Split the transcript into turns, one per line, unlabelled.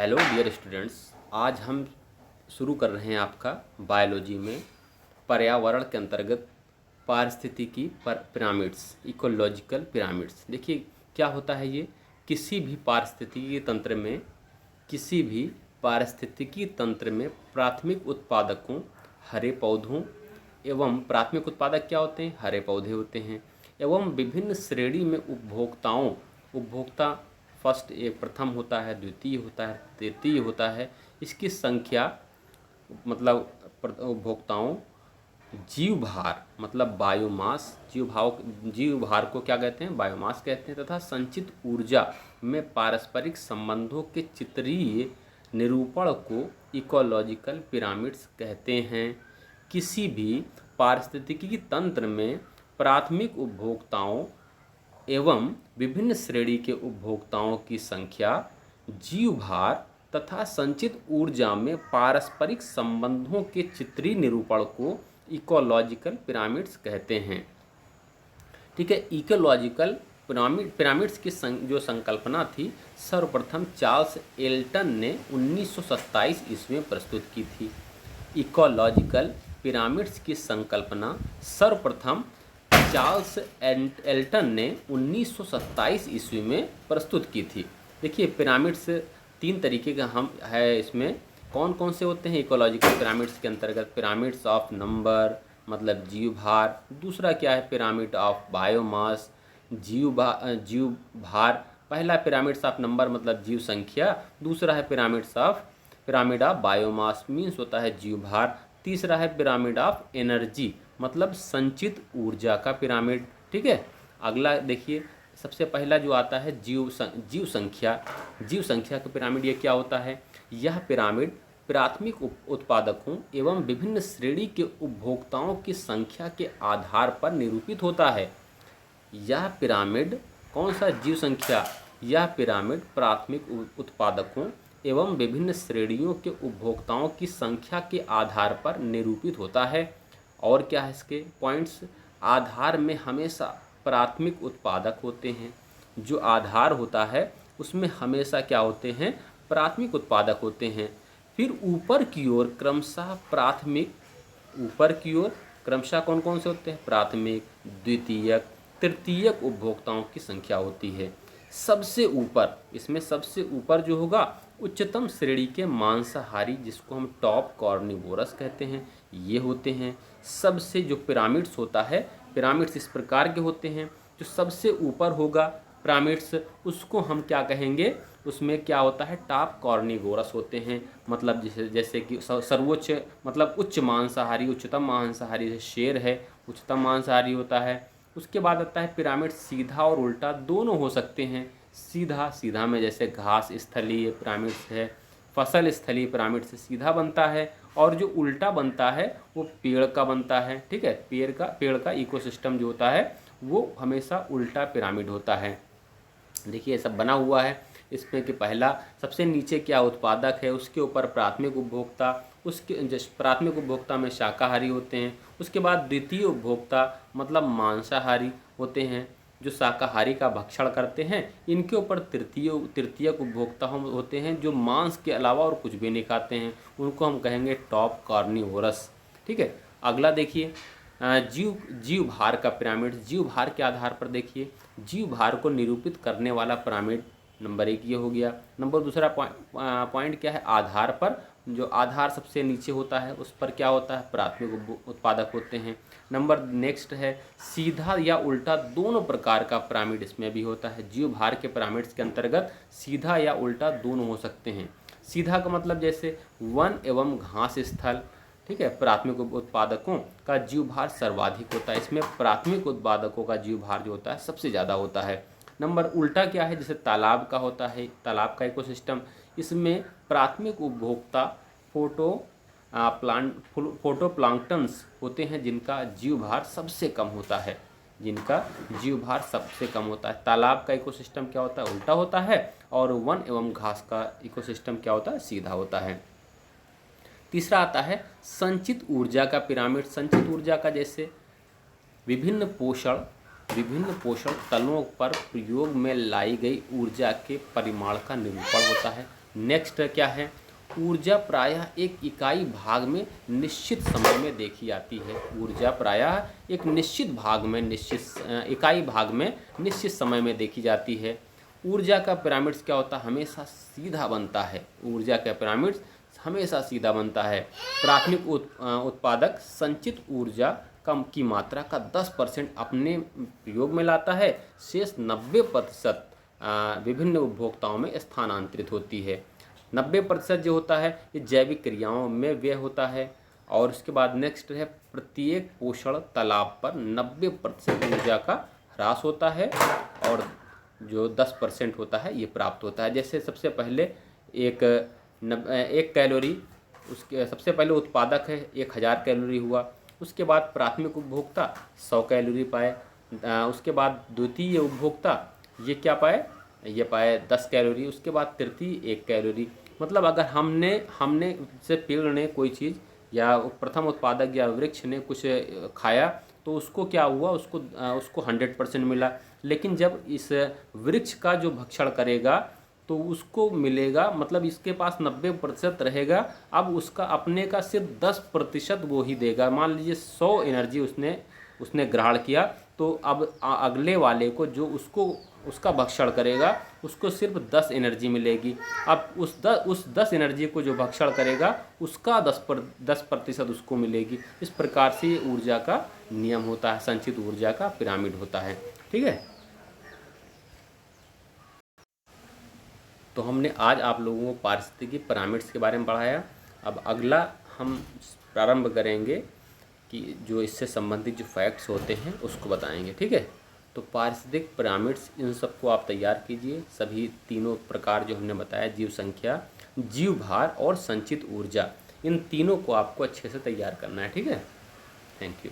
Hello dear students. आज हम शुरू कर रहे हैं आपका बायोलॉजी में पर्यावरण के अंतर्गत पारिस्थितिकी पिरामिड्स, इकोलॉजिकल पिरामिड्स। देखिए क्या होता है ये, किसी भी पारिस्थितिकी तंत्र में प्राथमिक उत्पादकों, हरे पौधों एवं प्राथमिक उत्पादक क्या होते हैं, हरे पौधे होते हैं, एवं विभिन्न श्रेणी में उपभोक्ता फर्स्ट एक प्रथम होता है, द्वितीय होता है, तृतीय होता है, इसकी संख्या मतलब उपभोक्ताओं, जीव भार मतलब बायोमास, जीव भार को क्या कहते हैं, बायोमास कहते हैं, तथा संचित ऊर्जा में पारस्परिक संबंधों के चित्रीय निरूपण को इकोलॉजिकल पिरामिड्स कहते हैं। किसी भी पारिस्थितिकी तंत्र में प्राथमिक उपभोक्ताओं एवं विभिन्न श्रेणी के उपभोक्ताओं की संख्या, जीव भार तथा संचित ऊर्जा में पारस्परिक संबंधों के चित्रीय निरूपण को इकोलॉजिकल पिरामिड्स कहते हैं। ठीक है, इकोलॉजिकल पिरामिड्स की जो संकल्पना थी, सर्वप्रथम चार्ल्स एल्टन ने 1927 ईस्वी में प्रस्तुत की थी। इकोलॉजिकल पिरामिड्स की संकल्पना सर्वप्रथम चार्ल्स एल्टन ने 1927 ईस्वी में प्रस्तुत की थी। देखिए पिरामिड्स तीन तरीके का है, इसमें कौन कौन से होते हैं इकोलॉजिकल पिरामिड्स के अंतर्गत, पिरामिड्स ऑफ नंबर मतलब जीव भार, दूसरा क्या है पिरामिड ऑफ बायोमास, जीव भार, पहला पिरामिड्स ऑफ नंबर मतलब जीव संख्या, दूसरा है पिरामिड ऑफ बायोमास मीन्स होता है जीव भार, तीसरा है पिरामिड ऑफ एनर्जी मतलब संचित ऊर्जा का पिरामिड। ठीक है, अगला देखिए, सबसे पहला जो आता है जीव संख्या का पिरामिड। ये क्या होता है, यह पिरामिड प्राथमिक उत्पादकों एवं विभिन्न श्रेणी के उपभोक्ताओं की संख्या के आधार पर निरूपित होता है। यह पिरामिड कौन सा, जीव संख्या, यह पिरामिड प्राथमिक उत्पादकों एवं विभिन्न श्रेणियों के उपभोक्ताओं की संख्या के आधार पर निरूपित होता है। और क्या है इसके पॉइंट्स, आधार में हमेशा प्राथमिक उत्पादक होते हैं, जो आधार होता है उसमें हमेशा क्या होते हैं, प्राथमिक उत्पादक होते हैं। फिर ऊपर की ओर क्रमशः कौन कौन से होते हैं, प्राथमिक, द्वितीयक, तृतीयक उपभोक्ताओं की संख्या होती है। इसमें सबसे ऊपर जो होगा उच्चतम श्रेणी के मांसाहारी, जिसको हम टॉप कॉर्निवोरस कहते हैं, ये होते हैं। सबसे जो पिरामिड्स होता है, पिरामिड्स इस प्रकार के होते हैं, जो सबसे ऊपर होगा पिरामिड्स उसको हम क्या कहेंगे, उसमें क्या होता है टॉप कॉर्निवोरस होते हैं, मतलब जैसे कि सर्वोच्च मतलब उच्चतम मांसाहारी जैसे शेर है, उच्चतम मांसाहारी होता है। उसके बाद आता है पिरामिड सीधा और उल्टा दोनों हो सकते हैं। सीधा में जैसे घास स्थलीय पिरामिड्स है, फसल स्थलीय पिरामिड से सीधा बनता है, और जो उल्टा बनता है वो पेड़ का बनता है। ठीक है, पेड़ का इकोसिस्टम जो होता है वो हमेशा उल्टा पिरामिड होता है। देखिए सब बना हुआ है इसमें कि पहला सबसे नीचे क्या उत्पादक है, उसके ऊपर प्राथमिक उपभोक्ता, उसके प्राथमिक उपभोक्ता में शाकाहारी होते हैं, उसके बाद द्वितीय उपभोक्ता मतलब मांसाहारी होते हैं जो शाकाहारी का भक्षण करते हैं, इनके ऊपर तृतीयक उपभोक्ता होते हैं जो मांस के अलावा और कुछ भी नहीं खाते हैं, उनको हम कहेंगे टॉप कार्निवोरस। ठीक है, अगला देखिए जीव भार का पिरामिड। जीव भार के आधार पर देखिए, जीव भार को निरूपित करने वाला पिरामिड नंबर 1 ये हो गया। नंबर दूसरा पॉइंट क्या है, आधार पर, जो आधार सबसे नीचे होता है उस पर क्या होता है, प्राथमिक उत्पादक होते हैं। नंबर नेक्स्ट है सीधा या उल्टा दोनों प्रकार का पिरामिड इसमें भी होता है। जीव भार के पिरामिड्स के अंतर्गत सीधा या उल्टा दोनों हो सकते हैं। सीधा का मतलब जैसे वन एवं घास स्थल, ठीक है, प्राथमिक उत्पादकों का जीव भार सर्वाधिक होता है, इसमें प्राथमिक उत्पादकों का जीव भार जो होता है सबसे ज़्यादा होता है। नंबर उल्टा क्या है, जैसे तालाब का होता है, तालाब का इकोसिस्टम, इसमें प्राथमिक उपभोक्ता फोटोप्लांक्टन्स होते हैं जिनका जीव भार सबसे कम होता है, तालाब का इकोसिस्टम क्या होता है, उल्टा होता है, और वन एवं घास का इकोसिस्टम क्या होता है, सीधा होता है। तीसरा आता है संचित ऊर्जा का पिरामिड। संचित ऊर्जा का जैसे विभिन्न पोषण तलों पर प्रयोग में लाई गई ऊर्जा के परिमाण का निरूपण होता है। नेक्स्ट क्या है, ऊर्जा प्रायः एक इकाई भाग में निश्चित समय में देखी जाती है। ऊर्जा प्रायः एक निश्चित भाग में इकाई भाग में निश्चित समय में देखी जाती है। ऊर्जा का पिरामिड्स क्या होता है, हमेशा सीधा बनता है। ऊर्जा का पिरामिड्स हमेशा सीधा बनता है। प्राथमिक उत्पादक संचित ऊर्जा कम की मात्रा का 10% अपने प्रयोग में लाता है, शेष 90% विभिन्न उपभोक्ताओं में स्थानांतरित होती है। 90% जो होता है ये जैविक क्रियाओं में व्यय होता है। और उसके बाद नेक्स्ट है, प्रत्येक पोषण तालाब पर 90% ऊर्जा का ह्रास होता है और जो 10% होता है ये प्राप्त होता है। जैसे सबसे पहले एक कैलोरी, उसके सबसे पहले उत्पादक है 1000 कैलोरी हुआ, उसके बाद प्राथमिक उपभोक्ता 100 कैलोरी पाए, उसके बाद द्वितीय उपभोक्ता ये क्या पाए, ये पाए 10 कैलोरी, उसके बाद तृतीय 1 कैलोरी। मतलब अगर हमने से पेड़ ने कोई चीज़ या प्रथम उत्पादक या वृक्ष ने कुछ खाया तो उसको क्या हुआ, उसको 100% मिला। लेकिन जब इस वृक्ष का जो भक्षण करेगा तो उसको मिलेगा, मतलब इसके पास 90% रहेगा, अब उसका अपने का सिर्फ 10% वो ही देगा। मान लीजिए 100 एनर्जी उसने ग्रहण किया, तो अब अगले वाले को जो उसका भक्षण करेगा उसको सिर्फ 10 एनर्जी मिलेगी। अब उस 10 एनर्जी को जो भक्षण करेगा उसका 10% उसको मिलेगी। इस प्रकार से ये ऊर्जा का नियम होता है, संचित ऊर्जा का पिरामिड होता है। ठीक है, तो हमने आज आप लोगों को पारिस्थितिकी पिरामिड्स के बारे में पढ़ाया। अब अगला हम प्रारंभ करेंगे कि जो इससे संबंधित जो फैक्ट्स होते हैं उसको बताएंगे। ठीक है, तो पारिस्थितिक पिरामिड्स इन सबको आप तैयार कीजिए। सभी तीनों प्रकार जो हमने बताया, जीव संख्या, जीव भार और संचित ऊर्जा, इन तीनों को आपको अच्छे से तैयार करना है। ठीक है, थैंक यू।